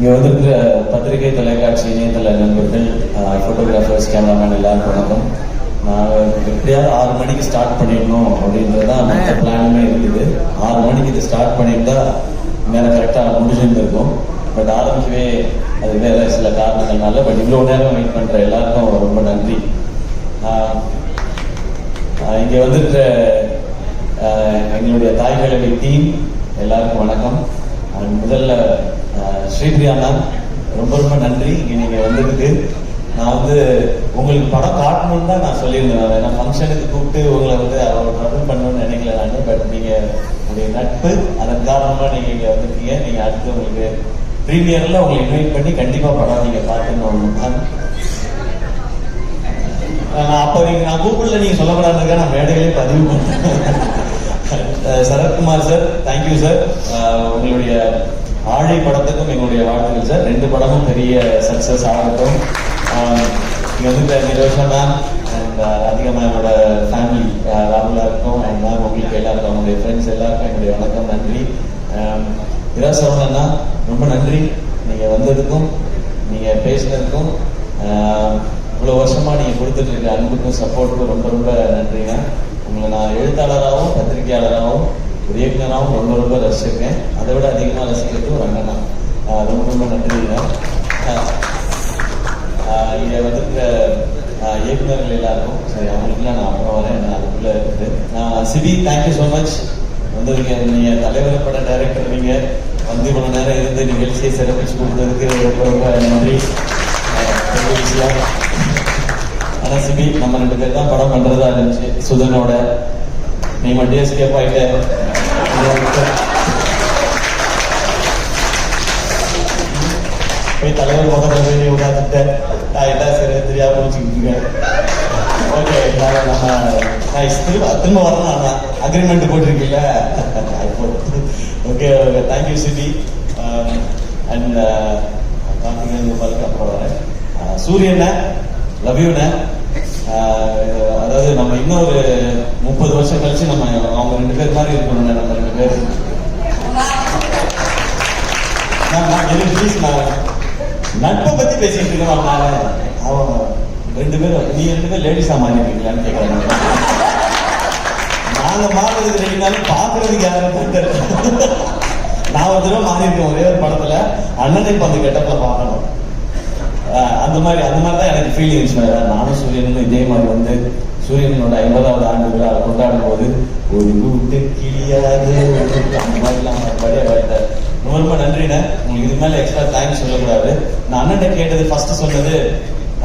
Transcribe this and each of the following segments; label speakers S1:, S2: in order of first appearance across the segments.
S1: இங்கே வந்திருக்கிற பத்திரிகை, தொலைக்காட்சி, இணையதள நண்பர்கள், ஃபோட்டோகிராஃபர்ஸ், கேமராமேன் எல்லாருக்கும் வணக்கம். நான் எப்படியாவது 6 மணிக்கு ஸ்டார்ட் பண்ணிடணும் அப்படின்றதான் மற்ற பிளானுமே இருக்குது. 6 மணிக்கு இது ஸ்டார்ட் பண்ணியிருந்தா நேரம் கரெக்டாக முடிஞ்சிருந்திருக்கும். பட் ஆரம்பிக்கவே அது வேற சில காரணங்கள்னால. பட் இவ்வளோ நேரம் வெயிட் பண்ணுற எல்லாருக்கும் ரொம்ப நன்றி. இங்கே வந்திருக்கிற எங்களுடைய தாய்களவி டீம் எல்லாருக்கும் வணக்கம். முதல்ல ஸ்ரீபிரியா மேம் ரொம்ப ரொம்ப நன்றி. இங்கே நீங்கள் வந்ததுக்கு நான் உங்களுக்கு படம் காட்டணும்னு தான் நான் சொல்லியிருந்தேன். ஏன்னா ஃபங்க்ஷனுக்கு கூப்பிட்டு உங்களை அவர் ட்ரபிள் பண்ணணும்னு நினைக்கல நான். பட் நீங்கள் உங்களுடைய நட்பு அதன் காரணமாக நீங்கள் இங்கே வந்திருக்கீங்க. நீங்கள் அடுத்து உங்களுக்கு ப்ரீமியரில் உங்களை இன்வைட் பண்ணி கண்டிப்பாக படம் நீங்கள் பார்த்துன்னு மேம். நான் கூகுளில் நீங்கள் சொல்லக்கூடாதுக்கா நான் மேடையிலே பதிவு பண்ணேன். Sarathkumar sir, thank you sir. உங்களுடைய ஆழை படத்துக்கும் எங்களுடைய வாழ்த்துக்கள் சார். 2 படமும் பெரிய சக்சஸ் ஆகட்டும். இங்கே நிரோஷா மேம் அண்ட் ராதிகா மேமோட ஃபேமிலி, ராகுலா இருக்கும் அண்ட் மேம், உங்களுக்கு எல்லாருக்கும், அவங்களுடைய ஃப்ரெண்ட்ஸ் எல்லாருக்கும் என்னுடைய வணக்கம், நன்றி. இரசவனா ரொம்ப நன்றி. நீங்கள் வந்ததுக்கும் நீங்கள் பேசினதுக்கும் இவ்வளோ வருஷமாக நீங்கள் கொடுத்துட்டு இருக்க அன்புக்கும் சப்போர்ட்டுக்கும் ரொம்ப ரொம்ப நன்றிங்க. உங்களை நான் எழுத்தாளராகவும் பத்திரிகையாளராகவும் ஒரு இயக்குனராகவும் ரொம்ப ரொம்ப ரசிச்சிருக்கேன். அதை விட அதிகமாக ரசிக்கிறது ஒரு அண்ணனா. ரொம்ப ரொம்ப நன்றிங்க. இங்கே வந்துருக்க இயக்குநர்கள் எல்லாருக்கும் சரி, அவங்களுக்குலாம் நான் அப்புறம் வரேன். அதுக்குள்ளே இருக்குது. Sibi, thank you so much. வந்ததுக்கு நீங்கள் தலைவர் பட டைரக்டர், நீங்கள் இவ்வளோ நேரம் இருந்து நிகழ்ச்சியை சிறப்பிச்சு கொடுத்ததுக்கு ரொம்ப ரொம்ப நன்றி. விஷயம். ஆனால் சிபி, நம்ம 2 பேர் தான் படம் பண்ணுறதா இருந்துச்சு சுதனோட. நீ மட்டும் எஸ்கேப் ஆகிட்ட. போய் தலைவர் முதல்ல போய் நீ உட்காந்துட்டேன். நான் என்ன சரி தெரியாம முடிச்சுக்கிட்டு ஓகே. திரும்ப வரணும். ஆனால் அக்ரிமெண்ட் போட்டிருக்கீங்கள. Okay okay, thank you Sibi. And Karthikeyan அப்புறம் வரேன். சூரியண்ண, லவ் யூண்ண. அதாவது நம்ம இன்னொரு 30 வருஷம் கழிச்சு நம்ம அவங்க 2 பேர் மாதிரி இருக்கணும். நம்ம 2 பேர் நட்பை பத்தி பேசிட்டு இருக்கோம். அவன் 2 பேரும், நீ 2 பேர் லேடிஸா மாறிருக்கீங்களான்னு கேட்கறாங்க. நாங்க மாறுறதுக்கு 2 நாளும் பாக்குறதுக்கு யாரும் தெரியல. நான் ஒரு தடவை மாறி இருக்கேன் ஒரே ஒரு படத்துல. அண்ணனை இப்ப அந்த கெட்டப்ல பார்க்கணும். அந்த மாதிரி தான் எனக்கு ஃபீலிங்ஸ். நானும் சூரியனும் இதே மாதிரி சூரியனோட 50வது ஆண்டு விழா கொண்டாடும் போது ஒரு கூட்டு கிளியாது அந்த மாதிரிலாம் படியா வாழ்த்தார். ரொம்ப நன்றிண்ணே. உங்களுக்கு இது மேலே எக்ஸ்ட்ரா தேங்க்ஸ் சொல்லக்கூடாது. நான் அண்ணன் கேட்டது ஃபர்ஸ்ட் சொன்னது,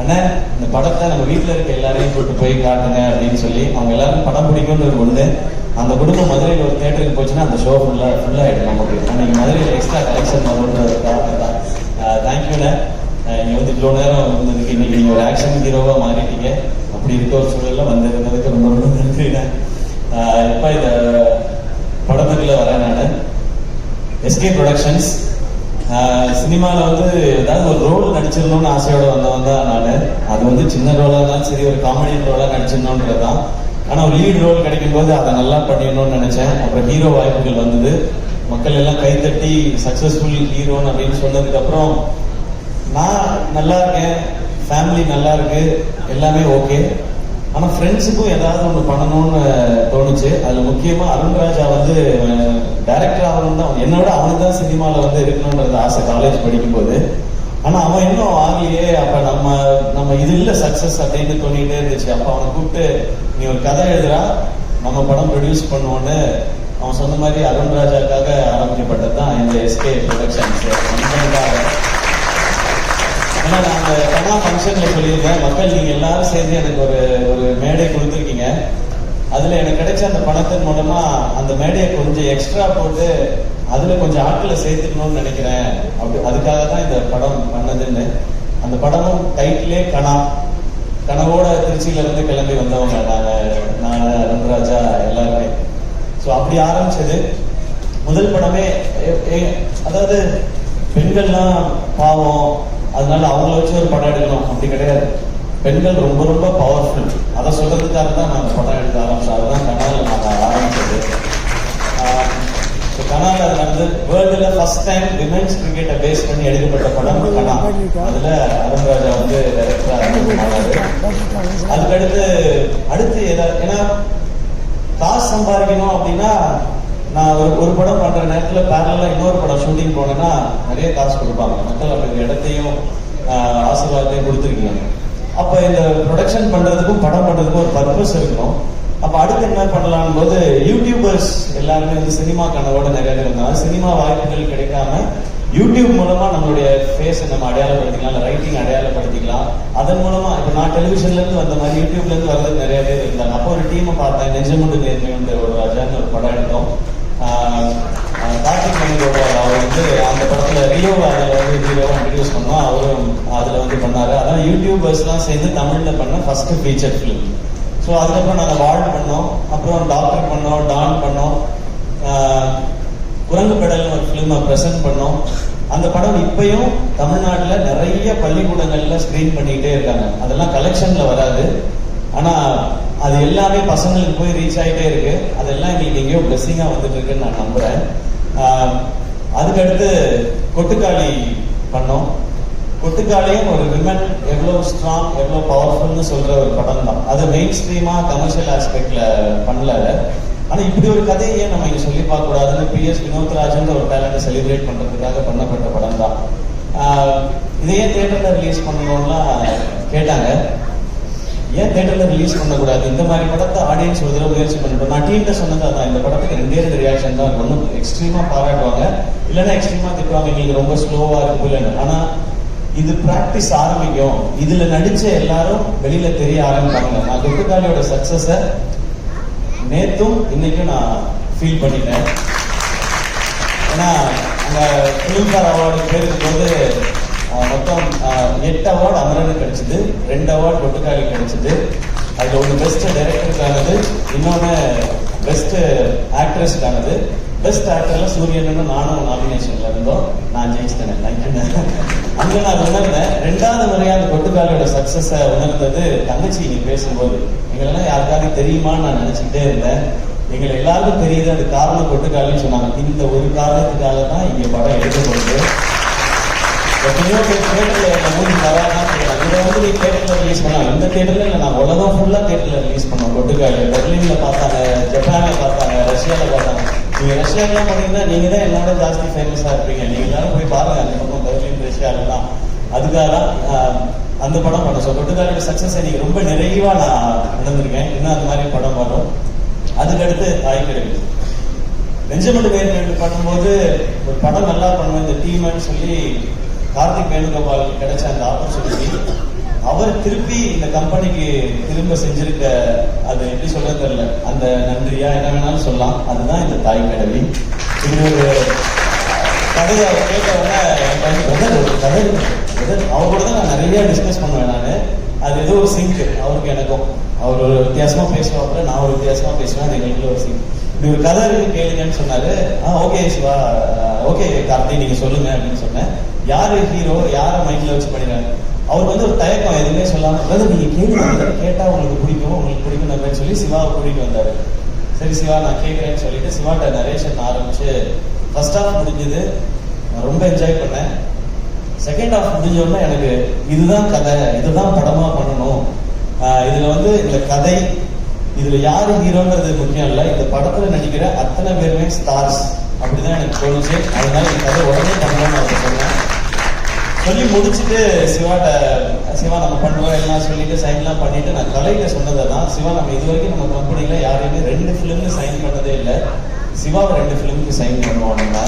S1: அண்ணன் இந்த படத்தை நம்ம வீட்டில் இருக்க எல்லாரையும் கூட்டு போய் காட்டுங்க அப்படின்னு சொல்லி. அவங்க எல்லாரும் படம் பிடிக்கும்னு ஒரு ஒன்று. அந்த குடும்பம் மதுரையில் ஒரு தேட்டருக்கு போச்சுன்னா அந்த ஷோ ஃபுல்லாகிடும் நமக்கு. அன்னைக்கு மதுரையில் எக்ஸ்ட்ரா கலெக்ஷன் வரும்ன்றது காரணம் தான். தேங்க்யூண்ணே. இங்கே இவ்வளோ நேரம் இருந்ததுக்கு. இன்னைக்கு நீங்கள் ஒரு ஆக்ஷன் ஹீரோவாக மாறிட்டீங்க. அப்படி இருக்க ஒரு சூழலில் வந்திருந்ததுக்கு ரொம்ப ரொம்ப நன்றிண்ணே. இப்போ இந்த படத்துக்குள்ள வரேன் நான். எஸ்கே ப்ரொடக்ஷன்ஸ் சினிமாவில் ஏதாவது ஒரு ரோல் நடிச்சிடணும்னு ஆசையோடு வந்தவன் தான் நான். அது சின்ன ரோலாக இருந்தாலும் சரி, ஒரு காமெடியன் ரோலாக நடிச்சிடணுன்றது தான். ஆனால் ஒரு லீட் ரோல் கிடைக்கும் போது அதை நல்லா பண்ணிடணும்னு நினைச்சேன். அப்புறம் ஹீரோ வாய்ப்புகள் வந்தது. மக்கள் எல்லாம் கைத்தட்டி சக்சஸ்ஃபுல் ஹீரோன்னு அப்படின்னு சொன்னதுக்கப்புறம் நான் நல்லா இருக்கேன், ஃபேமிலி நல்லா இருக்கு, எல்லாமே ஓகே. ஆனால் ஃப்ரெண்ட்ஸுக்கும் ஏதாவது ஒன்று பண்ணணும்னு தோணுச்சு. அதில் முக்கியமாக அருண்ராஜா டைரக்டர் ஆகணும் தான். என்னோட அவனுக்கு தான் சினிமாவில் இருக்கணுன்றது ஆசை காலேஜ் படிக்கும்போது. ஆனால் அவன் இன்னும் ஆகலையே. அப்போ நம்ம இது இல்லை சக்ஸஸ் அப்படின்னு தோணிகிட்டே இருந்துச்சு. அப்போ அவனை கூப்பிட்டு நீ ஒரு கதை எழுதுறா, நம்ம படம் ப்ரொடியூஸ் பண்ணுவோன்னு அவன் சொன்ன மாதிரி அருண்ராஜாக்காக ஆரம்பிக்கப்பட்டது தான் இந்த எஸ்கே ப்ரொடக்ஷன்ஸ். ஏன்னா நான் அந்த கனா ஃபங்க்ஷன்ல சொல்லியிருந்தேன், மக்கள் நீங்க எல்லாரும் சேர்ந்து எனக்கு ஒரு மேடை கொடுத்துருக்கீங்க. அதுல எனக்கு கிடைச்ச அந்த பணத்தின் மூலமா அந்த மேடையை கொஞ்சம் எக்ஸ்ட்ரா போட்டு அதுல கொஞ்சம் ஆட்களை சேர்த்துக்கணும்னு நினைக்கிறேன். அதுக்காக தான் இந்த படம் பண்ணதுன்னு. அந்த படமும் டைட்டிலே கனவோட திருச்சியில இருந்து கிளம்பி வந்தவங்க நான் அருண்ராஜா எல்லாருமே. ஸோ அப்படி ஆரம்பிச்சது முதல் படமே. அதாவது பெண்கள்லாம் பாவம், அதனால அவங்கள வச்சு ஒரு படம் எடுக்கணும் அப்படி கிடையாது. பெண்கள் ரொம்ப ரொம்ப பவர்ஃபுல். அதை சொல்றதுக்காக தான் நாங்கள் படம் எடுக்க ஆரம்பிச்சோம். அதுதான் கனால நாங்கள் ஆரம்பிச்சது. கனால அதாவது வேர்ல்டுல ஃபர்ஸ்ட் டைம் விமென்ஸ் கிரிக்கெட்டை பேஸ் பண்ணி எடுக்கப்பட்ட படம் கனா. அதுல அருண்ராஜா வந்து டைரக்டரா ஆனாரு. அதுக்கடுத்து ஏன்னா காசு சம்பாதிக்கணும் அப்படின்னா நான் ஒரு படம் பண்ற நேரத்துல பேரலா இன்னொரு படம் ஷூட்டிங் போனேன்னா நிறைய காசு கொடுப்பாங்க. மக்கள் அப்படி இடத்தையும் ஆசீர்வாதத்தையும் கொடுத்துருக்கீங்க. அப்ப இந்த ப்ரொடக்ஷன் பண்றதுக்கும் படம் பண்றதுக்கும் ஒரு பர்பஸ் இருக்கணும். அப்ப அடுத்து என்ன பண்ணலாம் போது யூடியூபர்ஸ் எல்லாருமே வந்து சினிமா கனவோட நிறைய பேர் இருந்தாங்க. சினிமா வாய்ப்புகள் கிடைக்காம யூடியூப் மூலமா நம்மளுடைய ஃபேஸை நம்ம அடையாளப்படுத்திக்கலாம், ரைட்டிங் அடையாளப்படுத்திக்கலாம். அதன் மூலமா இப்ப நான் டெலிவிஷன்ல இருந்து வந்த மாதிரி யூடியூப்ல இருந்து வர்றது நிறைய பேர் இருந்தாங்க. அப்போ ஒரு டீமை பார்த்தேன். நெஞ்சமுண்டு நேர்மை ஒரு ராஜான்னு ஒரு படம் எடுத்தோம். கார்த்திக் வேணுகோபால் அவர் வந்து அந்த படத்துல ரியோவை அதில் வந்து ஹீரோவா இன்ட்ரடியூஸ் பண்ணோம். அவரும் அதுல வந்து பண்ணாரு. அதான் யூடியூபர்ஸ்லாம் சேர்ந்து தமிழ்ல பண்ண ஃபர்ஸ்ட் ஃபீச்சர் ஃபிலிம். ஸோ அதுக்கப்புறம் நாங்கள் வார்டு பண்ணோம், அப்புறம் டாக்டர் பண்ணோம், டான் பண்ணோம், குரங்கு பெடல்னு ஒரு ஃபிலிமை ப்ரெசென்ட் பண்ணோம். அந்த படம் இப்பயும் தமிழ்நாட்டில் நிறைய பள்ளிக்கூடங்கள்ல ஸ்கிரீன் பண்ணிக்கிட்டே இருக்காங்க. அதெல்லாம் கலெக்ஷன்ல வராது, ஆனா அது எல்லாமே பசங்களுக்கு போய் ரீச் ஆகிட்டே இருக்கு. அதெல்லாம் எங்களுக்கு எங்கேயோ பிளெஸிங்கா வந்துட்டு இருக்குன்னு நான் நம்புறேன். அதுக்கடுத்து கொட்டுக்காளி பண்ணோம். கொட்டுக்காளியும் ஒரு விமன் எவ்வளவு ஸ்ட்ராங், எவ்வளவு பவர்ஃபுல்னு சொல்ற ஒரு படம் தான். அது மெயின் ஸ்ட்ரீமா கமர்ஷியல் ஆஸ்பெக்ட்ல பண்ணல. ஆனா இப்படி ஒரு கதையை நம்ம இங்க சொல்லி பார்க்க கூடாதுன்னு PS வினோத்ராஜன் ஒரு டேலண்ட்டை செலிப்ரேட் பண்றதுக்காக பண்ணப்பட்ட படம் தான். இதையே தியேட்டர்ல ரிலீஸ் பண்ணணும்லாம் கேட்டாங்க. ஏன் தியேட்டர்ல ரிலீஸ் பண்ணக்கூடாது? இந்த மாதிரி படத்தை ஆடியன்ஸ் ஒரு தடவை முயற்சி பண்ணிட்டோம். நான் டீம்கிட்ட சொன்னது அதான், இந்த படத்துக்கு 2 ரியாக்ஷன் தான். ஒன்றும் எக்ஸ்ட்ரீமா பாராட்டுவாங்க, இல்லைன்னா எக்ஸ்ட்ரீமா திட்டுவாங்க, எங்களுக்கு ரொம்ப ஸ்லோவா இருக்கு இல்லைன்னு. ஆனா இது பிராக்டிஸ் ஆரம்பிக்கும். இதுல நடிச்ச எல்லாரும் வெளியில தெரிய ஆரம்பிப்பாங்க. நான் கொட்டுக்காளியோட சக்சஸ நேத்தும் இன்னைக்கும் நான் ஃபீல் பண்ணிட்டேன். ஏன்னா அங்க ஃபிலிம்ஃபேர் அவார்டு பேருக்கு போது மொத்தம் 8 அவார்டு அமரனுக்கு கிடைச்சது, 2 அவார்டு கொட்டுக்காளி கிடைச்சது. அதுல ஒன்று பெஸ்ட் டைரக்டருக்கானது, இன்னொன்னு பெஸ்ட் ஆக்ட்ரஸ்க்கானது. பெஸ்ட் ஆக்டர்ல சூரியன் நானும் நாமினேஷன்ல இருந்தோம். நான் ஜெயிச்சிட்டேன். அங்க நான் உணர்ந்தேன். 2வது முறையா அந்த கொட்டுக்காளியோட சக்சஸ உணர்ந்தது தங்கச்சி இங்க பேசும்போது. எங்களெல்லாம் யாருக்காவது தெரியுமான்னு நான் நினைச்சுக்கிட்டே இருந்தேன். எங்களை எல்லாருக்கும் தெரியுது, அது காரணம் கொட்டுக்காளின்னு சொன்னாங்க. இந்த ஒரு காரணத்துக்காக தான் இங்க படம் எடுக்கப்படுது. எத்தனையோ பேர் தியேட்டர்ல என்ன மூவி தராங்கன்னா இதை வந்து நீ தியேட்டர்ல ரிலீஸ் பண்ணலாம். இந்த தியேட்டர்ல இல்லை, நான் உலகம் ஃபுல்லா தியேட்டர்ல ரிலீஸ் பண்ணோம். கொட்டுக்காளி பெர்லின்ல பார்த்தாங்க, ஜப்பான்ல பார்த்தாங்க, ரஷ்யால பார்த்தாங்க. நீங்க ரஷ்யாலாம் பண்ணீங்கன்னா நீங்க தான் என்னோட ஜாஸ்தி ஃபேமஸா இருப்பீங்க. நீங்க எல்லாரும் போய் பாருங்க அந்த பக்கம் பெர்லின், ரஷ்யாலாம். அதுக்காக தான் அந்த படம் பண்ண. ஸோ கொட்டுக்காளியோட சக்சஸ் இன்னைக்கு ரொம்ப நிறைவா நான் உணர்ந்திருக்கேன். இன்னும் அந்த மாதிரி படம் பார்த்தோம். அதுக்கடுத்து தாய் கிழவி நெஞ்சமுண்டு நேர்மை பண்ணும்போது ஒரு படம் நல்லா பண்ணுவேன் இந்த டீம்னு சொல்லி கார்த்திக் வேணுகோபாலுக்கு கிடைச்ச அந்த ஆப்பர்ச்சுனிட்டி அவர் திருப்பி இந்த கம்பெனிக்கு திரும்ப செஞ்சிருக்க, அது எப்படி சொல்றது தெரியல, அந்த நன்றியா என்ன வேணாலும் சொல்லலாம். அதுதான் இந்த தாய் கிழவி. இது ஒரு கதையை அவர் கேட்டவொடனே ஒரு கதை அவரோட தான் நான் நிறைய டிஸ்கஸ் பண்ணுவேன். நான் அது ஏதோ ஒரு சிங்க் அவருக்கு எனக்கும். அவர் ஒரு வித்தியாசமா பேசுவாப்புல, நான் ஒரு வித்தியாசமா பேசுவேன். அது எங்களுக்கு ஒரு சிங்க். இப்படி ஒரு கதை இருக்கு கேளுங்கன்னு சொன்னாரு. ஓகே சிவா, ஓகே கார்த்தி நீங்க சொல்லுங்க அப்படின்னு சொன்னேன். யாரு ஹீரோ, யார மைண்ட்ல வச்சு பண்ணிடுறாங்க. அவருக்கு வந்து ஒரு தயக்கம், எதுவுமே சொல்லாம அதாவது நீங்க கேளுங்க, கேட்டா உங்களுக்கு பிடிக்கும், உங்களுக்கு பிடிக்கும் சொல்லி சிவாவை கூட்டிட்டு வந்தாரு. சரி சிவா நான் கேட்கறேன்னு சொல்லிட்டு சிவாட்ட நரேஷன் ஆரம்பிச்சு ஃபர்ஸ்ட் ஹாஃப் முடிஞ்சது. நான் ரொம்ப என்ஜாய் பண்ணேன். செகண்ட் ஹாஃப் முடிஞ்சோடனே எனக்கு இதுதான் கதை, இதுதான் படமா பண்ணணும். இதுல வந்து இந்த கதை, இதுல யாரு ஹீரோன்றது முக்கியம் இல்லை, இந்த படத்துல நடிக்கிற அத்தனை பேருமே ஸ்டார்ஸ் அப்படிதான் எனக்கு தோணுச்சு. அதனால இந்த கதை உடனே பண்ணணும்னு அவங்க சொன்னேன். சொல்லி முடிச்சுட்டு சிவா நம்ம பண்ணுவோம் எல்லாம் சொல்லிட்டு சைன்லாம் பண்ணிட்டு நான் கலையில சொன்னதை தான், சிவா நம்ம இது வரைக்கும் நம்ம கம்பெனில யாரையுமே 2 ஃபிலிம்னு சைன் பண்ணதே இல்லை, சிவாவை 2 ஃபிலிமுக்கு சைன் பண்ணுவோம் நம்ம.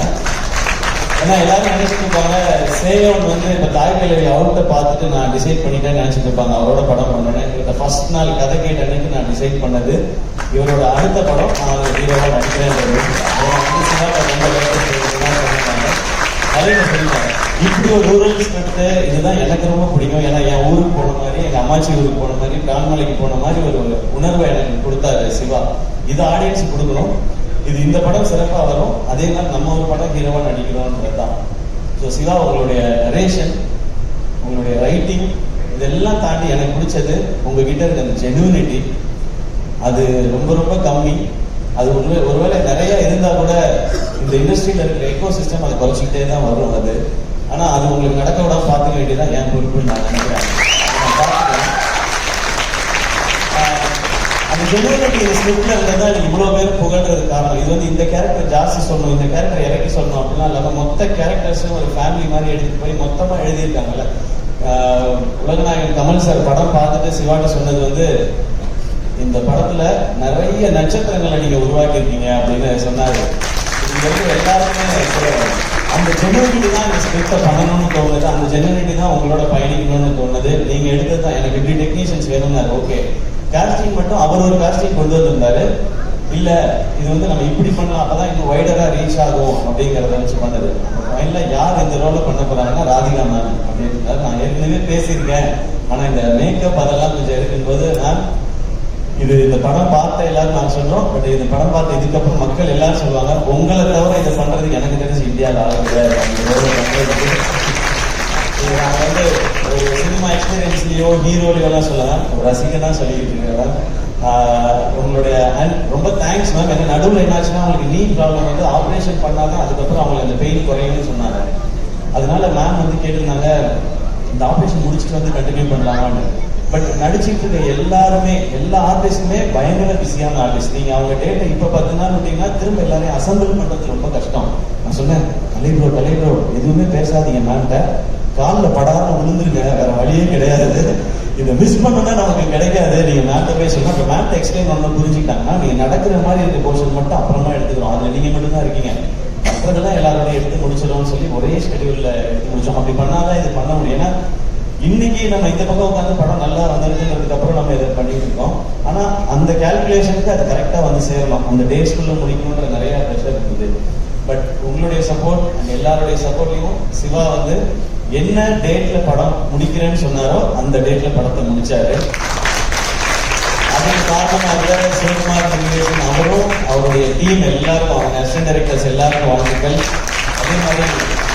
S1: ஏன்னா எல்லாரும் நினைச்சிட்டு இருப்பாங்க சேவன் வந்து இப்ப தாய் கிழவி அவர்கிட்ட பார்த்துட்டு நான் டிசைட் பண்ணிட்டேன்னு நினைச்சிட்டு இருப்பாங்க அவரோட படம் பண்ணேன். இந்த ஃபர்ஸ்ட் நாள் கதை கேட்ட அன்னைக்கு நான் டிசைட் பண்ணது இவரோட அடுத்த படம் நான் ஹீரோவா நடிக்கிறேன். கலையில சொல்லிட்டாங்க இப்படி ஒரு ரூரல் ஸ்கிரிப்ட் இதுதான் எனக்கு ரொம்ப பிடிக்கும். ஏன்னா என் ஊருக்கு போன மாதிரி, எங்க அம்மாச்சி ஊருக்கு போன மாதிரி, பிரான்மலைக்கு போன மாதிரி ஒரு உணர்வை எனக்கு கொடுத்தாரு சிவா. இது ஆடியன்ஸ் கொடுக்கணும், இது இந்த படம் சிறப்பா வரும், அதே மாதிரி நம்ம ஒரு படம் ஹீரோவா நடிக்கிறோம்ன்றதுதான். ஸோ சிவா உங்களுடைய நரேஷன், உங்களுடைய ரைட்டிங், இதெல்லாம் தாண்டி எனக்கு பிடிச்சது உங்ககிட்ட இருக்க அந்த ஜெனுவினிட்டி. அது ரொம்ப ரொம்ப கம்மி. அது ஒருவேளை நிறைய இருந்தா கூட இந்த இண்டஸ்ட்ரியில இருக்கிற எக்கோ சிஸ்டம் அதை குறைச்சிக்கிட்டே தான் வரும் அது. ஆனா அது உங்களுக்கு நடக்க விடாம பார்த்துக்க வேண்டியதான் என் பொறுப்புன்னு நான் நினைக்கிறேன். அந்த ஜெனுவினிட்டி இந்த ஸ்கிரிப்ட்ல இருந்ததா இவ்வளவு பேர் புகழ்றது காரணம். இது வந்து இந்த கேரக்டர் ஜாஸ்தி சொல்லணும், இந்த கேரக்டர் இறக்கி சொல்லணும் அப்படின்னா இல்லாம மொத்த கேரக்டர்ஸும் ஒரு ஃபேமிலி மாதிரி எடுத்துட்டு போய் மொத்தமா எழுதியிருக்காங்கல்ல. உலகநாயகன் கமல் சார் படம் பார்த்துட்டு சிவாட்ட சொன்னது வந்து, இந்த படத்துல நிறைய நட்சத்திரங்களை நீங்க உருவாக்கி இருக்கீங்க அப்படின்னு சொன்னாரு. இது வந்து எல்லாருமே அந்த ஜெனுவினிட்டி தான் இந்த ஸ்கிரிப்டை பண்ணணும்னு தோணுது, அந்த ஜெனுவினிட்டி தான் உங்களோட பயணிக்கணும்னு தோணுது. நீங்க எடுத்தது தான் எனக்கு இப்படி டெக்னீஷியன்ஸ் வேணும்னாரு. ஓகே, காஸ்டிங் மட்டும் அவர் ஒரு காஸ்டிங் கொண்டு வந்திருந்தாரு. இல்ல இது வந்து நம்ம இப்படி பண்ணலாம், அப்பதான் இன்னும் வைடரா ரீச் ஆகும் அப்படிங்கறத வச்சு பண்ணது. ஃபைனலா யார் இந்த ரோல பண்ண போறாங்கன்னா ராதிகா மேம் அப்படின்னு நான் ஏற்கனவே பேசியிருக்கேன். ஆனா இந்த மேக்கப் அதெல்லாம் கொஞ்சம் இருக்கும்போது நான் இந்த படம் பார்த்த எல்லாரும் நான் சொல்றோம். பட் இந்த படம் பார்த்த இதுக்கப்புறம் மக்கள் எல்லாரும் சொல்லுவாங்க, உங்களை தவிர இதை பண்றதுக்கு எனக்கு தெரிஞ்சு இந்தியாவில் ஆகுது. நான் வந்து ஒரு சினிமா எக்ஸ்பீரியன்ஸ்லயோ ஹீரோலையோ எல்லாம் சொல்லலாம், ஒரு ரசிகனா சொல்லிக்கிட்டு இருக்கிறேன். உங்களுடைய ரொம்ப தேங்க்ஸ் மேம். ஏன்னா நடுவில் என்னாச்சுன்னா அவங்களுக்கு நீ ப்ராப்ளம் வந்து ஆப்ரேஷன் பண்ணாதான் அதுக்கப்புறம் அவங்களுக்கு அந்த பெயின் குறையும்னு சொன்னாங்க. அதனால மேம் வந்து கேட்டிருந்தாங்க, இந்த ஆப்ரேஷன் முடிச்சுட்டு வந்து கண்டினியூ பண்ணலாமான்னு. பட் நடிச்சுட்டு இருக்க எல்லாருமே எல்லா ஆர்டிஸ்டுமே பயங்கர பிஸியான ஆர்டிஸ்ட். நீங்க அவங்க டேட்டை இப்ப 10 நாள் விட்டீங்கன்னா திரும்ப எல்லாரையும் அசம்பிள் பண்றது ரொம்ப கஷ்டம். நான் சொன்னேன், கலைப்ரோ எதுவுமே பேசாதீங்க மேம்கிட்ட, காலில் படாம விழுந்துருங்க, வேற வழியே கிடையாது. இதை மிஸ் பண்ணோம்னா நமக்கு கிடைக்காது. நீங்க மேம்கிட்ட போய் சொன்னா இப்போ மேம்கிட்ட எக்ஸ்பிளைன் பண்ண புரிஞ்சுக்கிட்டாங்கன்னா நீங்க நடக்கிற மாதிரி இருக்க போர்ஷன் மட்டும் அப்புறமா எடுத்துக்கிறோம். அதுல நீங்க மட்டும் தான் இருக்கீங்க, மற்றதெல்லாம் எல்லாரோடையும் எடுத்து முடிச்சிடும்னு சொல்லி ஒரே ஷெடியூல்ல எடுத்து முடிச்சோம். அப்படி பண்ணாதான் இது பண்ண முடியும். ஏன்னா இன்னைக்கு நம்ம இந்த பக்கம் உட்காந்து படம் நல்லா வந்திருக்குங்கிறதுக்கு அப்புறம் நம்ம இதை பண்ணிட்டு இருக்கோம். ஆனா அந்த கால்குலேஷனுக்கு அது கரெக்டா வந்து சேரணும், அந்த டேஸ்க்குள்ள முடிக்கணும்ன்ற நிறைய ப்ரெஷர் இருக்குது. பட் உங்களுடைய சப்போர்ட் அண்ட் எல்லாருடைய சப்போர்ட்லையும் சிவா வந்து என்ன டேட்ல படம் முடிக்கிறேன்னு சொன்னாரோ அந்த டேட்ல படத்தை முடிச்சாரு. அதுக்கு காரணமாக சிவகுமார் சிமுலேஷன் அவரும் அவருடைய டீம் எல்லாருக்கும், அவங்க அசிஸ்டன்ட் டைரக்டர்ஸ் எல்லாருக்கும் வாழ்த்துக்கள். அதே மாதிரி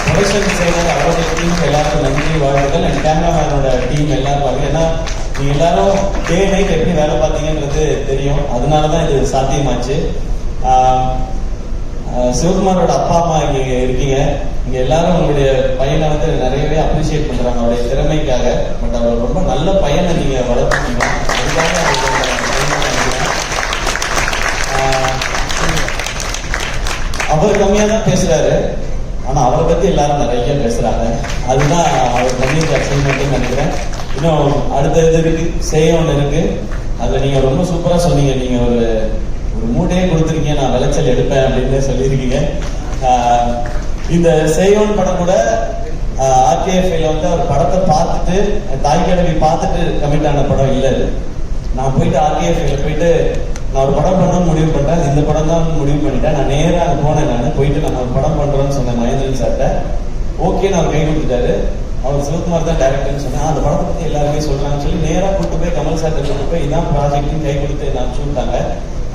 S1: ப்ரொடக்ஷன் செய்யற அவருடைய டீம் எல்லாருக்கும் நன்றி வாழ்த்துக்கள். அண்ட் கேமராமேனோட டீம் எல்லாருக்கும். ஏன்னா நீங்க எல்லாரும் டே நைட் எப்படி வேலை பார்த்தீங்கன்றது தெரியும், அதனாலதான் இது சாத்தியமாச்சு. சிவகுமாரோட அப்பா அம்மா இங்க இருக்கீங்க, இங்க எல்லாரும் உங்களுடைய பையனை வந்து நிறையவே அப்ரிசியேட் பண்றாங்க அவருடைய திறமைக்காக. பட் அவர் ரொம்ப நல்ல பையனை நீங்க வளர்த்துக்கீங்க, அதுக்காக அவர் கம்மியா தான் பேசுறாரு, ஆனா அவரை பத்தி எல்லாரும் நிறைய பேசுறாங்க. அதுதான் அவர் பண்ணியிருக்க அச்சீவ்மெண்ட் நினைக்கிறேன். இன்னும் அடுத்த இது இருக்கு, செய்ய ஒன்று இருக்கு. அதுல நீங்க ரொம்ப சூப்பரா சொன்னீங்க, நீங்க ஒரு மூட்டையே கொடுத்துருக்கீங்க, நான் விளைச்சல் எடுப்பேன் அப்படின்னு சொல்லியிருக்கீங்க. இந்த செய்யோன் படம் கூட ஆர்கேஎஃப்ல வந்து அவர் படத்தை பார்த்துட்டு தாய் கிழவி பார்த்துட்டு கமிட் ஆன படம் இல்லை. நான் போயிட்டு ஆர்கேஎஃப்ல போயிட்டு நான் ஒரு படம் பண்ணணும்னு முடிவு பண்ணிட்டேன், இந்த படம் தான் முடிவு பண்ணிட்டேன். நான் நேராக அங்கே போனேன், நான் போயிட்டு நான் ஒரு படம் பண்றேன்னு சொன்னேன் மகேந்திரன் சார்ட்ட. ஓகே, நான் கை கொடுத்துட்டாரு. அவர் சிவகுமார் தான் டைரக்டர்னு சொன்னேன். அந்த படத்தை பத்தி எல்லாருமே சொல்றாங்கன்னு சொல்லி நேராக கூட்டு போய் கமல் சார்ட்ட கூட்டு போய் இதான் ப்ராஜெக்ட்னு கை கொடுத்து நான் சொல்லிட்டாங்க.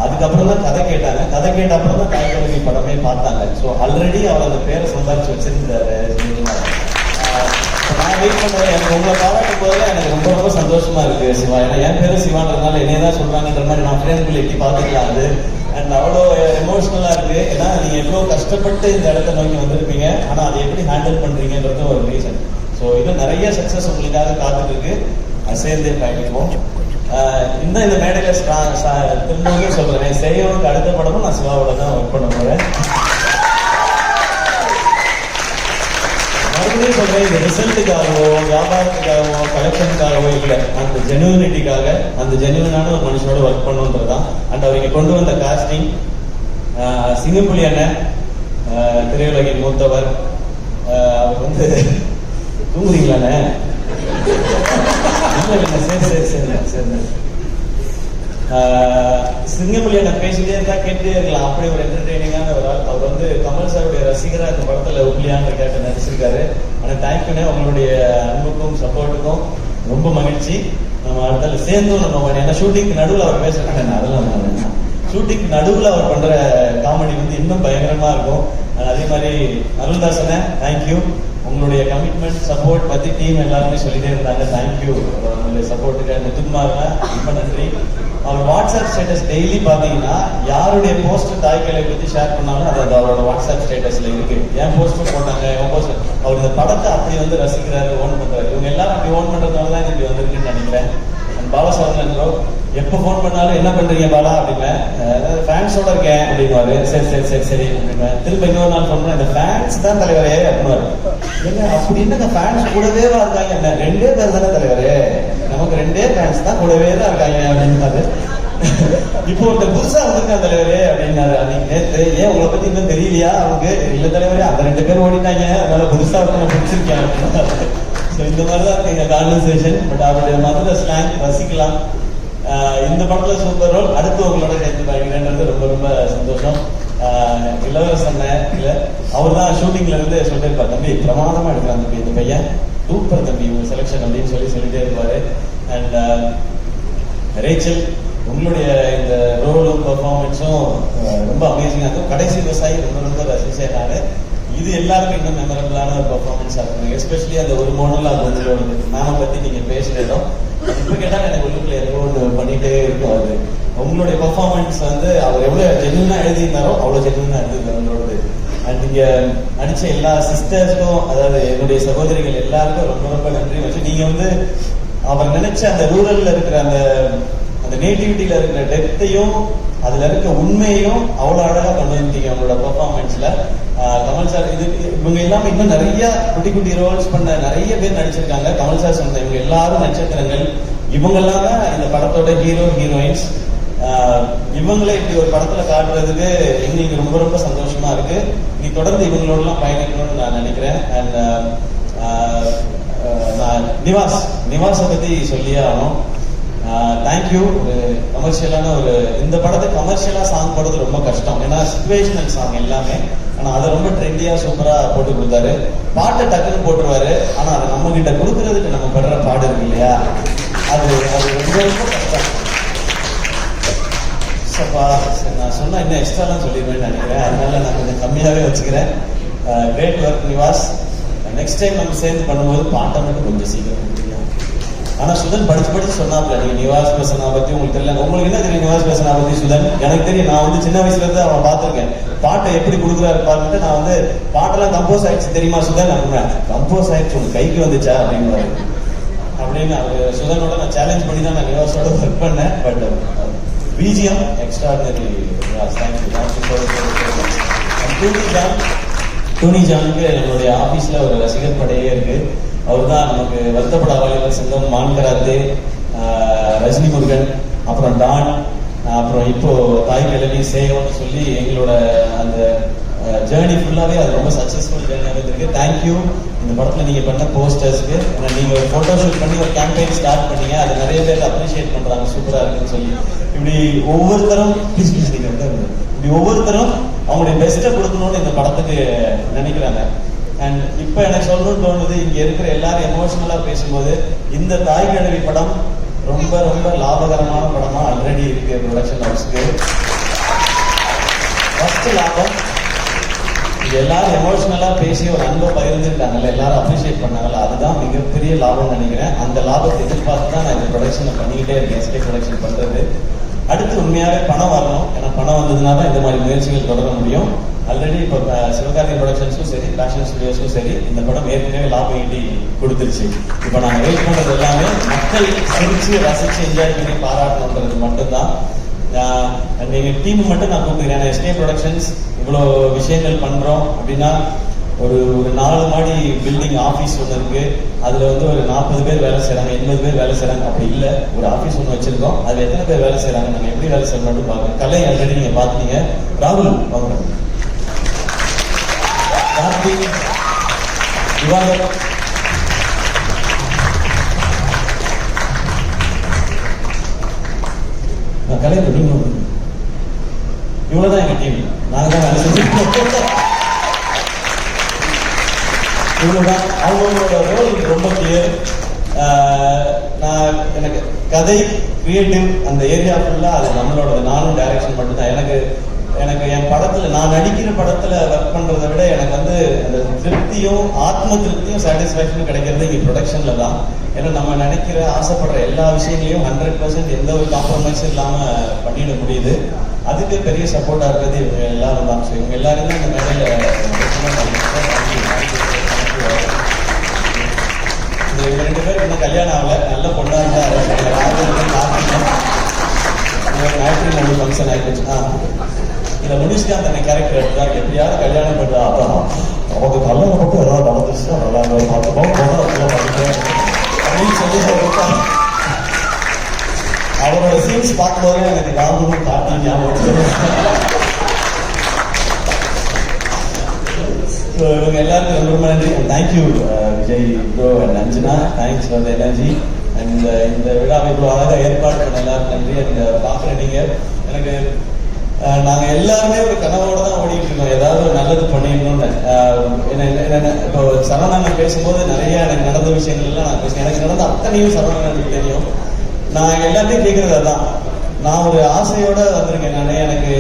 S1: அதுக்கப்புறம் தான் கதை கேட்டாங்க, கதை கேட்ட அப்புறம் தான் தாய் கிழவி படமே பார்த்தாங்க. ஸோ ஆல்ரெடி அவர் அந்த பேரை சம்பாதிச்சு வச்சிருந்தாரு. நான் வெயிட் பண்றேன், எனக்கு உங்களை பாராட்டும் போது எனக்கு ரொம்ப ரொம்ப சந்தோஷமா இருக்கு சிவா. ஏன்னா என் பேரு சிவான்றதுனால என்னைய தான் சொல்றாங்கன்ற மாதிரி நான் ஃப்ரெண்ட்ஸ்குள்ள எட்டி பார்த்துக்கலாம். அது அண்ட் அவ்வளோ எமோஷனலா இருக்கு. ஏன்னா நீங்க எவ்வளவு கஷ்டப்பட்டு இந்த இடத்த நோக்கி வந்திருப்பீங்க, ஆனா அதை எப்படி ஹேண்டில் பண்றீங்கன்றது ஒரு ரீசன். ஸோ இன்னும் நிறைய சக்சஸ் உங்களுக்காக காத்துட்டு இருக்கு, சேர்ந்தே பயணிப்போம். இந்த மேடையில திரும்பவே சொல்றேன், செய்யறதுக்கு அடுத்த படமும் நான் சிவாவோட தான் ஒர்க் பண்ண போறேன். மறுபடியும் சொல்றேன், இந்த ரிசல்ட்டுக்காகவோ வியாபாரத்துக்காகவோ கலெக்ஷனுக்காகவோ இல்லை, அந்த ஜெனுவினிட்டிக்காக, அந்த ஜெனுவினான ஒரு மனுஷனோட ஒர்க் பண்ணுன்றதுதான். அண்ட் அவங்க கொண்டு வந்த காஸ்டிங், சிங்கப்புலி அண்ணன் திரையுலகின் மூத்தவர், அவர் வந்து தூங்குறீங்களாண்ணே? சரி. சிங்கமொழி என்ன பேசிட்டே இருந்தா கேட்டே இருக்கலாம், அப்படி ஒரு என்டர்டெய்னிங்கான ஒரு ஆள். அவர் வந்து கமல் சாருடைய ரசிகரா இந்த படத்துல உப்ளியான்ற கேரக்டர் நடிச்சிருக்காரு. ஆனா தேங்க்யூண்ணே, உங்களுடைய அன்புக்கும் சப்போர்ட்டுக்கும் ரொம்ப மகிழ்ச்சி. நம்ம அடுத்த சேர்ந்தும் நம்ம ஏன்னா ஷூட்டிங்க்கு நடுவில் அவர் பேசுறாங்க, அதெல்லாம் ஷூட்டிங்க்கு நடுவில் அவர் பண்ற காமெடி வந்து இன்னும் பயங்கரமா இருக்கும். அதே மாதிரி அருள்தாசனே தேங்க்யூ, உங்களுடைய கமிட்மெண்ட் சப்போர்ட் பத்தி டீம் எல்லாருமே சொல்லிட்டே இருந்தாங்க. தேங்க்யூ உங்களுடைய சப்போர்ட்டுக்கு. முத்துக்குமார் ரொம்ப நன்றி. அவர் வாட்ஸ்அப் ஸ்டேட்டஸ் டெய்லி பாத்தீங்கன்னா யாருடைய போஸ்டர் தாய்க்கலை பத்தி ஷேர் பண்ணாலும் அது அவரோட வாட்ஸ்அப் ஸ்டேட்டஸ்ல இருக்கு. என் போஸ்டர் போட்டாங்க, என் போஸ்டர். அவர் இந்த படத்தை அப்படி வந்து ரசிக்கிறாரு, ஓன் பண்றாரு. இவங்க எல்லாரும் அப்படி ஓன் பண்றதுனால தான் இப்படி வந்திருக்குன்னு நினைக்கிறேன். பாலசரவணன் எப்ப போன் பண்ணாலும் என்ன பண்றீங்க பாலா அப்படின்பேன். ஃபேன்ஸோட இருக்கேன் அப்படின்வாரு. சரி சரி சரி சரி அப்படின்பேன். திரும்ப இன்னொரு நாள் போன் பண்ண இந்த ஃபேன்ஸ் தான் தலைவரே அப்படின்வாரு. என்ன அப்படி என்னங்க ஃபேன்ஸ் கூடவே இருக்காங்க? என்ன 2 பேர் தானே தலைவரே, நமக்கு 2 ஃபேன்ஸ் தான் கூடவே தான் இருக்காங்க அப்படின்னாரு. இப்போ ஒருத்தர் புதுசா வந்திருக்கான் தலைவரே அப்படின்னாரு. அன்னைக்கு நேற்று ஏன் உங்களை பத்தி இன்னும் தெரியலையா அவங்க? இல்ல தலைவரே அந்த 2 பேர் ஓடிட்டாங்க, அதனால புதுசா ஒருத்தனை பிடிச்சிருக்கேன் அப்படின்னாரு. இந்த மாதிரிதான் இருக்கு கான்வர்சேஷன். பட் அவருடைய மதுரை ஸ்லாங் ரசிக்கலாம். இந்த படத்துல சூப்பர் ரோல். அடுத்து உங்களோட சேர்ந்து பாக்கிறேன்றது ரொம்ப ரொம்ப சந்தோஷம். இளவரசன் இல்ல அவர் தான் ஷூட்டிங்ல இருந்து சொல்லிட்டு இருப்பார், தம்பி பிரமாதமா எடுக்கிறான் தம்பி, இந்த பையன் சூப்பர் தம்பி உங்க செலக்ஷன் அப்படின்னு சொல்லிட்டே இருப்பாரு. அண்ட் ரேச்சல், உங்களுடைய இந்த ரோலும் பெர்ஃபார்மன்ஸும் ரொம்ப அமேசிங்கா இருக்கும். கடைசி விவசாயி ரொம்ப ரொம்ப ரசிச்சேன் நானு. இது எல்லாருக்கும் இன்னும் மெமரபிளான ஒரு பெர்ஃபார்மன்ஸா இருக்கும். எஸ்பெஷலி அந்த ஒரு மோனல் அது வந்து மேம பத்தி நீங்க பேசுற இடம் இப்ப கேட்டா எனக்கு உள்ளுக்குள்ள ஏதோ ஒன்று பண்ணிட்டே இருக்கும். அது உங்களுடைய பெர்ஃபார்மன்ஸ் வந்து அவர் எவ்வளவு ஜென்யூனா எழுதியிருந்தாரோ அவ்வளவு ஜென்யூனா எழுதியிருந்தார் உங்களோடது. அண்ட் நீங்க நடிச்ச எல்லா சிஸ்டர்ஸ்க்கும், அதாவது என்னுடைய சகோதரிகள் எல்லாருக்கும் ரொம்ப ரொம்ப நன்றி வச்சு. நீங்க வந்து அவர் நினைச்ச அந்த ரூரல்ல இருக்கிற அந்த நேட்டிவிட்டியில இருக்கிற டெப்த்தையும் அதுல இருக்க உண்மையும் அவ்வளவு அழகா கொண்டு வந்துட்டீங்க உங்களோட பெர்ஃபார்மன்ஸ்ல. கமல் சார் இவங்க எல்லாமே இன்னும் நிறைய குட்டி குட்டி ரோல்ஸ் பண்ண நிறைய பேர் நடிச்சிருக்காங்க. கமல் சார் சொன்ன இவங்க எல்லாரும் நட்சத்திரங்கள். இவங்க எல்லாம் தான் இந்த படத்தோட ஹீரோ ஹீரோயின்ஸ். இவங்களை இப்படி ஒரு படத்துல காட்டுறதுக்கு எங்களுக்கு ரொம்ப ரொம்ப சந்தோஷமா இருக்கு. நீ தொடர்ந்து இவங்களோட எல்லாம் பயணிக்கணும்னு நான் நினைக்கிறேன். அண்ட் நான் நிவாஸை பத்தி சொல்லியே ஆகணும். தேங்க்யூ. ஒரு கமர்ஷியலான இந்த படத்தை கமர்ஷியலா சாங் போடுறது ரொம்ப கஷ்டம், ஏன்னா சிச்சுவேஷனல் சாங் எல்லாமே. ஆனா அதை ரொம்ப ட்ரெண்டியா சூப்பரா போட்டு கொடுத்தாரு. பாட்டை டக்குன்னு போட்டுருவாரு, ஆனா அதை நம்ம கிட்ட கொடுக்கறதுக்கு நம்ம படுற பாடு இருக்கு இல்லையா, அது ரொம்ப ரொம்ப கஷ்டம். நான் சொன்னா இன்னும் எக்ஸ்ட்ராலாம் சொல்லிடுவேன்னு நினைக்கிறேன், அதனால நான் கொஞ்சம் கம்மியாவே வச்சுக்கிறேன். Great work Nivas. Next time நம்ம சேர்ந்து பண்ணும்போது பாட்டை மட்டும் கொஞ்சம் சீக்கிரம் கொடுத்துருங்க. ஆனா சுதன் படிச்சு சொன்னாப்ல, நீங்க நிவாஸ் பேசனா பத்தி உங்களுக்கு தெரியல. உங்களுக்கு என்ன தெரியும் நிவாஸ் பேசனா பத்தி சுதன்? எனக்கு தெரியும். நான் வந்து சின்ன வயசுல இருந்து அவன் பார்த்திருக்கேன். பாட்டை எப்படி கொடுக்குறாரு பார்த்துட்டு நான் வந்து பாட்டெல்லாம் கம்போஸ் ஆயிடுச்சு தெரியுமா சுதன் அப்படின்னா, கம்போஸ் ஆயிடுச்சு உங்க கைக்கு வந்துச்சா அப்படின்னு அவர் சுதனோட நான் சேலஞ்ச் பண்ணி தான் நான் நிவாஸோட ஒர்க் பண்ணேன். But BGM extraordinary. டோனி ஜானுக்கு நம்மளுடைய ஆபீஸ்ல ஒரு ரசிகர் படையே இருக்கு. அவர் தான் நமக்கு வருத்தப்பட வாலிபர் சங்கம், மான்கராத்தே, ரஜினி முருகன், அப்புறம் டான், அப்புறம் இப்போ தாய் கிழவி சேவம்னு சொல்லி எங்களோட அந்த ஜேர்னி ஃபுல்லாவே அது ரொம்ப சக்சஸ்ஃபுல் ஜேர்னியாக இருக்கு. தேங்க்யூ இந்த படத்துல நீங்க பண்ண போஸ்டர்ஸ்க்கு. நீங்க ஒரு போட்டோ ஷூட் பண்ணி ஒரு கேம்பெயின் ஸ்டார்ட் பண்ணீங்க, அது நிறைய பேர் அப்ரிஷியேட் பண்றாங்க, சூப்பரா இருக்குன்னு சொல்லி. இப்படி ஒவ்வொருத்தரும் இப்படி ஒவ்வொருத்தரும் அவங்களுடைய பெஸ்ட்டை கொடுக்கணும்னு இந்த படத்துக்கு நினைக்கிறாங்க. அண்ட் இப்ப எனக்கு சொல்லணும்னு தோணுது, இங்க இருக்கிற எல்லாரும் எமோஷனலா பேசும்போது இந்த தாய் கிழவி படம் ரொம்ப ரொம்ப லாபகரமான படமா ஆல்ரெடி இருக்கு ப்ரொடக்ஷன் ஹவுஸ்க்கு. ஃபர்ஸ்ட் லாபம் எல்லாரும் எமோஷனலா பேசி ஒரு அன்பை பகிர்ந்துட்டாங்கல்ல, எல்லாரும் அப்ரிஷியேட் பண்ணாங்கல்ல, அதுதான் மிகப்பெரிய லாபம் நினைக்கிறேன். அந்த லாபத்தை எதிர்பார்த்து தான் நான் இந்த ப்ரொடக்ஷனை பண்ணிக்கிட்டே இருக்கேன், எஸ்கே ப்ரொடக்ஷன் பண்றது. அடுத்து உண்மையாவே பணம் வரணும், ஏன்னா பணம் வந்ததுனா தான் இந்த மாதிரி முயற்சிகள் தொடர முடியும். ஆல்ரெடி இப்போ சிவகார்த்திகேயன் ப்ரொடக்ஷன்ஸும் சரி, பேஷன் ஸ்டுடியோஸும் சரி, இந்த படம் ஏற்கனவே லாபம் ஈட்டி கொடுத்துருச்சு. இப்போ நாங்கள் வெயிட் பண்றது எல்லாமே மக்கள் சிரிச்சு ரசிச்சு என்ஜாய் பண்ணி பாராட்டணுன்றது மட்டும்தான். எங்க டீம் மட்டும் நான் கூப்பிடுறேன். எஸ்கே ப்ரொடக்ஷன்ஸ் இவ்வளோ விஷயங்கள் பண்றோம் அப்படின்னா, ஒரு 4 மாடி பில்டிங் ஆஃபீஸ் ஒன்று இருக்கு, அதுல வந்து ஒரு 40 பேர் வேலை செய்யறாங்க, 80 பேர் வேலை செய்யறாங்க. அப்படி இல்லை, ஒரு ஆஃபீஸ் ஒன்று வச்சிருக்கோம், அதுல எத்தனை பேர் வேலை செய்யறாங்க, நாங்கள் எப்படி வேலை செய்யணும் மட்டும் பாருங்க. கலை ஆல்ரெடி நீங்க பாத்தீங்க. ராகுல் வாங்க, கார்த்திக், திவாகர், கலை இவ்வளவுதான் எங்க டீம். நாங்க தான் வேலை செஞ்சோம். இவ்வளவுதான். அவங்களோட ரோல் ரொம்ப கிளியர். நான் எனக்கு கதை கிரியேட்டிவ் அந்த ஏரியா ஃபுல்லா அது நம்மளோட, நானும் டைரக்ஷன் மட்டும்தான். எனக்கு எனக்கு என் படத்துல நான் நடிக்கிற படத்துல ஒர்க் பண்றதை விட எனக்கு வந்து அந்த திருப்தியும் ஆத்ம திருப்தியும் சாட்டிஸ்ஃபேக்ஷனும் கிடைக்கிறது இங்க ப்ரொடக்ஷன்ல தான். ஏன்னா நம்ம நினைக்கிற ஆசைப்படுற எல்லா விஷயங்களையும் 100% எந்த ஒரு காம்ப்ரமைஸும் இல்லாம பண்ணிட முடியுது. அதுக்கு பெரிய சப்போர்ட்டா இருக்கிறது இவங்க எல்லாரும் தான். ஸோ இவங்க எல்லாரும் தான் இந்த மேடையில இவங்க 2 பேரும் இன்னும் கல்யாணம் ஆகல, நல்ல பொண்ணா இருந்தா ஞாயிற்று ஃபங்க்ஷன் ஆகிடுச்சு. இதை முடிச்சுட்டு அந்த கேரக்டர் எடுத்தாங்க, எப்படியாவது கல்யாணம் பண்றா அதான் அவங்க கல்யாணம் மட்டும் ஏதாவது நடந்துச்சுன்னா நல்லா பார்த்துப்போம் அப்படின்னு சொல்லி அவரோட சீன்ஸ் பார்க்கும்போது எனக்கு காரணமும் காட்டி ஞாபகம். இவங்க எல்லாருக்கும் ரொம்ப நன்றி. Thank you Vijay bro and Anjana, thanks for the energy and இந்த விழாவை இவ்வளோ அழகாக ஏற்பாடு பண்ண எல்லாருக்கும் நன்றி. அண்ட் பார்க்குற நீங்கள் எனக்கு நாங்கள் எல்லாருமே ஒரு கனவோடு தான் ஓடிட்டு இருக்கோம், ஏதாவது ஒரு நல்லது பண்ணிடணும்னு. என்ன இப்போ சரவணன் பேசும்போது நிறைய எனக்கு நடந்த விஷயங்கள்லாம் நான் பேசுவேன். எனக்கு நடந்த அத்தனையும் சரவணனுக்கு தெரியும். நான் எல்லாத்தையும் கேட்கறது அதான், நான் ஒரு ஆசையோட வந்திருக்கேன். நான் எனக்கு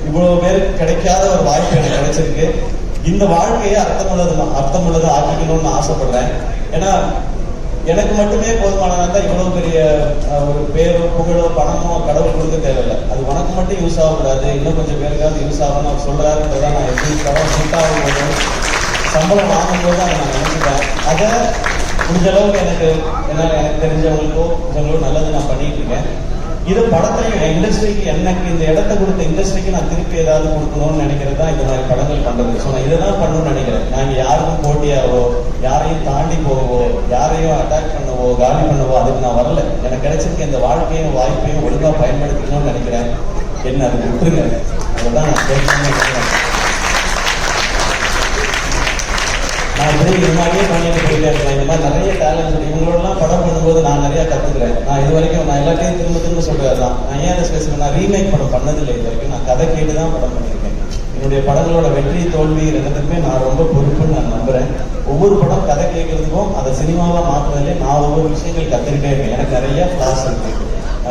S1: இவ்வளவு பேர் கிடைக்காத ஒரு வாய்ப்பு எனக்கு கிடைச்சிருக்கு. இந்த வாழ்க்கையை அர்த்தமுள்ளதை ஆக்கிக்கணும்னு ஆசைப்படுறேன். ஏன்னா எனக்கு மட்டுமே போதுமானதான் தான் இவ்வளவு பெரிய ஒரு பேரோ புகழோ பணமோ கடவுள் கொடுக்க தேவையில்லை. அது உனக்கு மட்டும் யூஸ் ஆகக்கூடாது, இன்னும் கொஞ்சம் பேருக்காவது யூஸ் ஆகணும்னு அவர் சொல்றாருன்றதான் நான் எப்படி படம் ஷூட் ஆகும்போது சம்பளம் வாங்கும்போது தான் நான் நினைச்சுட்டேன். அதை முடிஞ்ச அளவுக்கு எனக்கு தெரிஞ்சவங்களுக்கோ கொஞ்சங்களோ நல்லது நான் பண்ணிட்டு இருக்கேன். இது படத்துல இண்டஸ்ட்ரிக்கு எனக்கு இந்த இடத்த கொடுத்த இண்டஸ்ட்ரிக்கு நான் திருப்பி ஏதாவது கொடுக்கணும்னு நினைக்கிறது தான் இந்த மாதிரி படங்கள் பண்றது. ஸோ நான் இதைதான் பண்ணணும்னு நினைக்கிறேன். நான் யாருக்கும் போட்டியாவோ யாரையும் தாண்டி போகவோ யாரையும் அட்டாக் பண்ணவோ காலி பண்ணவோ அதுக்கு நான் வரல. எனக்கு கிடைச்சிருக்க இந்த வாழ்க்கையும் வாய்ப்பையும் ஒழுங்கா பயன்படுத்திக்கணும்னு நினைக்கிறேன். என்ன அது விட்டுருங்க, அதுதான் நான் கேட்கணும்னு நினைக்கிறேன். நான் இப்படி இது மாதிரியே பண்ணிட்டு போயிட்டே இருக்கேன். இந்த மாதிரி நிறைய டேலண்ட் இவங்களோடலாம் படம் பண்ணும்போது நான் நிறைய கத்துக்கிறேன். நான் இது வரைக்கும் நான் எல்லாத்தையும் திரும்ப சொல்றதுதான். நான் ஏன் அதை ஸ்பெசிஃபிக் நான் ரீமேக் படம் பண்ணதில்லை இது வரைக்கும். நான் கதை கேட்டு தான் படம் பண்ணியிருக்கேன். என்னுடைய படங்களோட வெற்றி தோல்வி ரெண்டுத்துக்குமே நான் ரொம்ப பொறுப்புன்னு நான் நம்புறேன். ஒவ்வொரு படம் கதை கேட்கறதுக்கும் அதை சினிமாவா மாற்றுறதுலேயே நான் ஒவ்வொரு விஷயங்கள் கத்துக்கிட்டே இருக்கேன். எனக்கு நிறைய கிளாஸ் இருக்கு,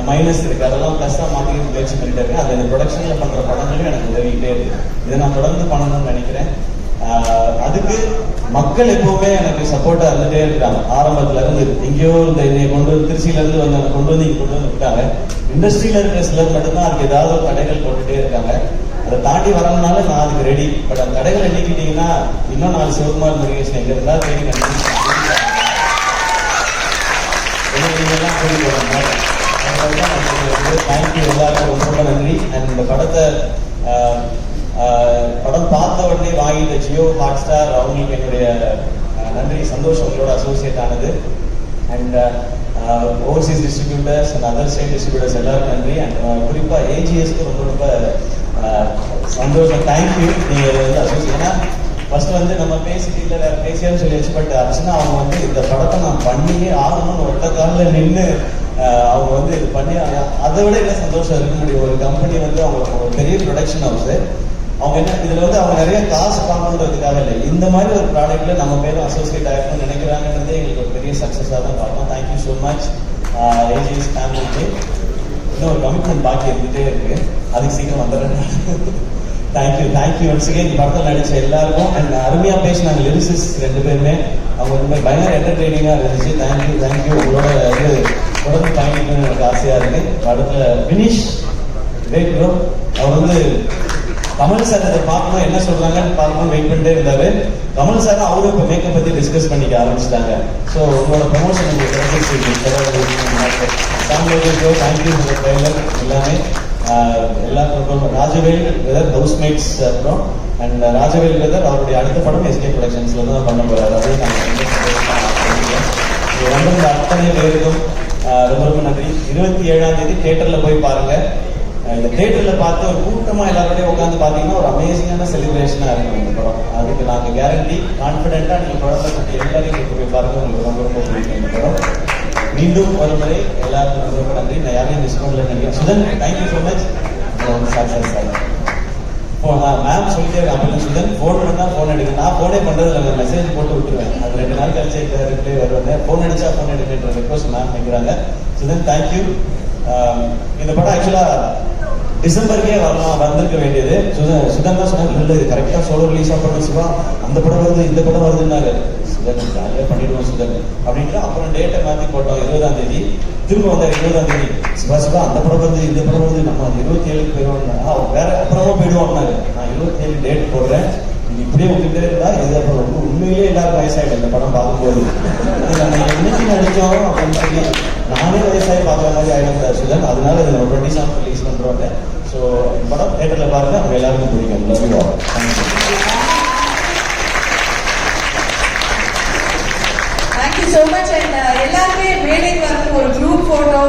S1: மைனஸ் இருக்கு, அதெல்லாம் பிளஸ்ஸா மாற்றிக்க முயற்சி பண்ணிட்டு இருக்கேன். அது இந்த ப்ரொடக்ஷன்ல பண்ற படங்களும் எனக்கு உதவிக்கிட்டே இருக்கு. இதை நான் தொடர்ந்து பண்ணணும்னு நினைக்கிறேன். அதுக்கு மக்கள் எப்பவுமே எனக்கு சப்போர்ட்டா இருந்துட்டே இருக்காங்க. ஆரம்பத்துல இருந்து எங்கேயோ இந்த என்னை கொண்டு வந்து திருச்சியில இருந்து வந்து கொண்டு வந்து இங்க கொண்டு வந்து விட்டாங்க. இண்டஸ்ட்ரியில இருக்கிற சிலர் மட்டும்தான் அதுக்கு ஏதாவது ஒரு தடைகள் போட்டுட்டே இருக்காங்க. அதை தாண்டி வரணும்னால நான் அதுக்கு ரெடி. பட் அந்த தடைகளை நீக்கிட்டீங்கன்னா இன்னும் 4 சிவகுமார் முருகேசன் எங்க இருந்தா தேடி கண்டிப்பா தேங்க்யூ எல்லாருக்கும் ரொம்ப நன்றி. அண்ட் இந்த படத்தை படம் பார்த்த உடனே வாங்கிட்ட ஜியோ ஹாட் ஸ்டார் அவங்களுக்கு என்னுடைய நன்றி, சந்தோஷம் உங்களோட அசோசியேட் ஆனது. And Overseas distributors and other state distributors எல்லாருக்கும் நன்றி. அண்ட் குறிப்பாக ஏஜிஎஸ்க்கு ரொம்ப சந்தோஷம். தேங்க்யூ. நீங்கள் வந்து அசோசியேட் ஏன்னா ஃபர்ஸ்ட் வந்து நம்ம பேசிட்டு இல்லை வேறு பேசியான்னு சொல்லியாச்சு. பட் ஆச்சுன்னா அவங்க வந்து இந்த படத்தை நான் பண்ணியே ஆகணும்னு ஒட்ட காலில் நின்று அவங்க வந்து இது பண்ணி அதை விட என்ன சந்தோஷம் இருக்க முடியும். ஒரு கம்பெனி வந்து அவங்க ஒரு பெரிய ப்ரொடக்ஷன் ஹவுஸ், அவங்க என்ன இதுல வந்து அவங்க நிறைய காசு வாங்கணுன்றதுக்காக இல்லை, இந்த மாதிரி ஒரு ப்ராடக்ட்ல நம்ம பேரும் அசோசியேட் ஆகணும்னு நினைக்கிறாங்கன்றதே எங்களுக்கு ஒரு பெரிய சக்சஸாக தான் பார்ப்போம். தேங்க்யூ ஸோ மச் ஏஜிஎஸ் ஃபேமிலிக்கு. இன்னும் ஒரு கமிட்மெண்ட் பாக்கி இருந்துகிட்டே இருக்கு, அதுக்கு சீக்கிரம் வந்துடுறேன். தேங்க்யூ ஒன்ஸ் அகேன் படத்தில் நடிச்ச எல்லாருக்கும். அண்ட் அருமையா பேசினாங்க லிரிசிஸ் 2 பேருமே. அவங்க வந்து பயங்கர என்டர்டெய்னிங்கா இருந்துச்சு. தேங்க்யூ. உங்களோட இது தொடர்ந்து பயணிக்கணும்னு எனக்கு ஆசையா இருக்கு. படத்துல வினிஷ் கிரேட் ப்ரோ. அவர் வந்து கமல் சார் அதை பார்க்கணும் என்ன சொல்றாங்கன்னு பார்க்கணும் வெயிட் பண்ணிட்டே இருந்தாரு. கமல் சார் அவரும் இப்போ மேக்கப் பத்தி டிஸ்கஸ் பண்ணிக்க ஆரம்பிச்சிட்டாங்க. ஸோ உங்களோட ப்ரொமோஷன் உங்களுக்கு தேங்க்யூ ட்ரெய்லர் எல்லாமே எல்லாருக்கும். ராஜவேல் பிரதர் ஹவுஸ்மேட்ஸ் அப்புறம் அண்ட் ராஜவேல் பிரதர் அவருடைய அடுத்த படம் எஸ்கே ப்ரொடக்ஷன்ஸ்ல தான் பண்ண போறாரு. அதே நாங்கள் அத்தனை பேருக்கும் ரொம்ப நன்றி. 27ஆம் தேதி தியேட்டர்ல போய் பாருங்க. இந்த தியேட்டர்ல பார்த்து ஒரு கூட்டமா எல்லாரோடய உட்காந்து பாத்தீங்கன்னா ஒரு அமேசிங்கான செலிப்ரேஷனா இருக்கும் இந்த படம். அதுக்கு நாங்க கேரண்டி கான்பிடென்டா நீங்க படத்தை பற்றி எல்லாரையும் போய் பாருங்க, உங்களுக்கு ரொம்ப பிடிக்கும் இந்த படம். மீண்டும் ஒரு முறை எல்லாருக்கும் ரொம்ப நன்றி. நான் யாரையும் மிஸ் பண்ணல நினைக்கிறேன். Sudhan thank you so much. Ma'am சொல்லிட்டே இருக்காங்க சுதன் ஃபோன் பண்ணா ஃபோன் எடுக்க. நான் ஃபோனே பண்றதுல மெசேஜ் போட்டு விட்டுருவேன். அது 2 நாள் கழிச்சு ரிப்ளை வருவேன். ஃபோன் அடிச்சா ஃபோன் எடுக்கின்ற ரெக்வஸ்ட் மேம் நினைக்கிறாங்க. சுதன் தேங்க்யூ. இந்த படம் ஆக்சுவலா டிசம்பருக்கே வரலாம் வந்திருக்க வேண்டியது. சுதன் தான் சொன்னாங்க, இல்லை இது கரெக்டாக சோலோ ரிலீஸாக பண்ண சிவா, அந்த படம் வருது இந்த படம் வருதுன்னாரு. சுதன் ஜாலியாக பண்ணிடுவோம் சுதன் அப்படின்ட்டு அப்புறம் டேட்டை மாற்றி போட்டோம் 20ஆம் தேதி. திரும்ப வந்தார் 20ஆம் தேதி, சிவா அந்த படம் வருது இந்த படம் வருது, நம்ம அது 27க்கு போயிடுவோம், வேற அப்புறமா போயிடுவோம்னாரு. நான் 27 டேட் போடுறேன், இது இப்படியே விட்டுட்டே இருந்தா இது அப்புறம் ரொம்ப உண்மையிலே எல்லாரும் வயசாயிடும் இந்த படம் பார்க்கும்போது. நம்ம என்னைக்கு நடிச்சோம் அப்படின்னு சொல்லி நானே வயசாகி பார்க்குற மாதிரி ஆயிடும் சுதன். அதனால இது நம்ம 27 ரிலீஸ் பண்றோம். ஸோ படம் தேட்டர்ல பாருங்க, அவங்க எல்லாருக்கும் பிடிக்கும். Love you all.
S2: Thank you so much. And எல்லாருமே மேடைக்கு வந்து ஒரு குரூப் போட்டோ